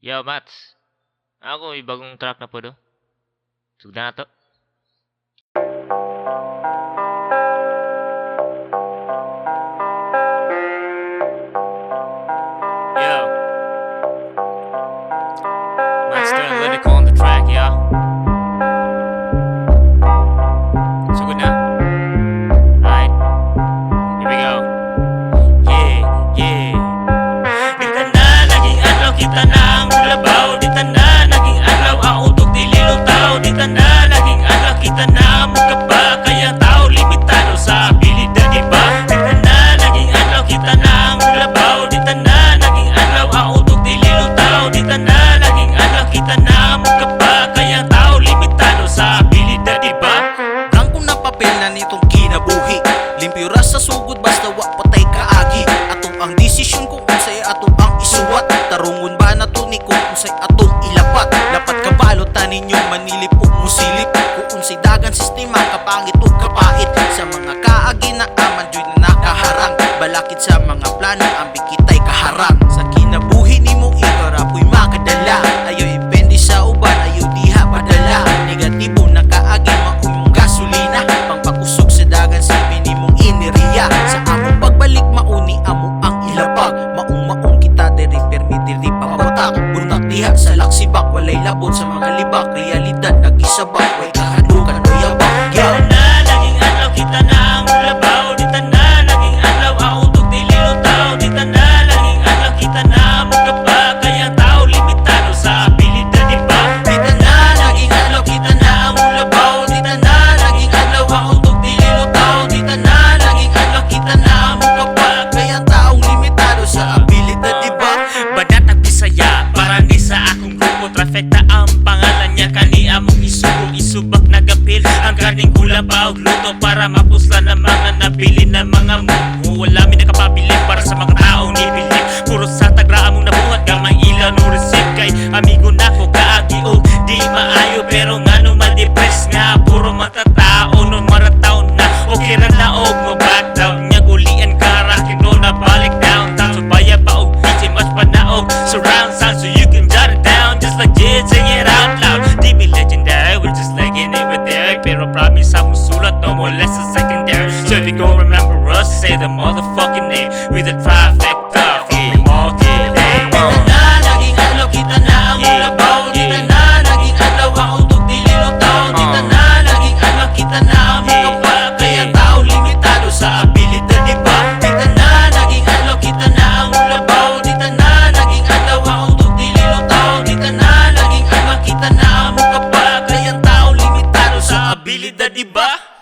Yo, Mats. Ako may bagong track na po do. Sugda na to. Yo. Mats doing lyrical on the track, yo. Sugod na. Alright. Here we go. Yeah, yeah. Kita na, naging adlaw, kita na ang labaw. Dita na, naging adlaw, ang utok di lilutaw. Dita na, naging adlaw, kita na ang mukaba. Kaya tao, limitado sa abilidad, diba? Dita na, naging adlaw, kita na ang labaw. Dita na, naging adlaw, ang utok di lilutaw. Dita na, naging adlaw, kita na ang mukaba. Kaya tao, limitado sa abilidad, diba? Blanco na papel na nitong kinabuhi. Limpyo ra sa sugod basta wa patay kaagi. Atong ang desisyon kung unsay atong ang isuwat. Tarungon ba na to ni kung unsay atong ilapat. Dapat kabalot ta ninyo manilip ug musilip. Kung unsay dagan sistema kapangit ug kapait. Sa mga kaagi na aman joy na nakaharang. Balakid sa mga plano ambi kitay kaharang. Sa kinabuhi nimo ikaw ra puy makadala. Ayo ipendi sa uban ayo diha padala. Negatibo na kaagi mauyong gasolina. Pangpakusog sa dagan sa minimong ineriya. Sa among pagbalik mauni amo ang ilabag. Maong kita diri permi diri papatak. Buntak diha sa laksibak walay labot sa mga libak. Realidad nagisabak way kahadukan o yabak. Dita na, naging adlaw, kita na ang labaw. Dita na, naging adlaw, ang utok di lilutaw. Dita na, naging adlaw, kita na ang mukaba. Kaya tao, limitado sa abilidad, diba? Dita na, naging adlaw, kita na ang labaw. Dita na, naging adlaw, ang utok di lilutaw. Dita na, naging adlaw, kita na ang mukaba. Kaya taong limitado sa abilidad, diba? Badat at Bisaya, parang di sa akong grupo. Trafecta ang pangalan niya, kani among isugo. Isubak na gapil, ang karning kulang pa og luto. Para mapuslan ang mga nabili ng mga mumu. Wala mi nakapabili para sa mga taong nibili. Puro sa tagra among nabuhat, gamay ilan o receive. Kay amigo na ko kaagi o di maayo. Pero nga no ma-depress nga, puro matatao. Nun marataw na, okay ra na og mo back down. Nya gulian karakin no na balik down. Tapos baya pa og DJ mas panaog. Surround sound so you can jot it down. Just like Jid, sing it out loud. Di be legendary, we're just like in it with Derek. Pero promise ako sulat, no more less than secondary. So if you gon' remember us, say the motherfucking name with the trifecta from the market. Dita na, naging adlaw, kita na ang labaw. Dita na, naging adlaw, ang utok di lilutaw. Dita na, naging adlaw, kita na ang mukaba. Kaya tao, limitado sa abilidad, diba? Dita na, naging adlaw, kita na ang labaw. Dita na, naging adlaw, ang utok di lilutaw. Dita na, naging adlaw, kita na ang mukaba. Kaya tao, limitado sa abilidad, diba?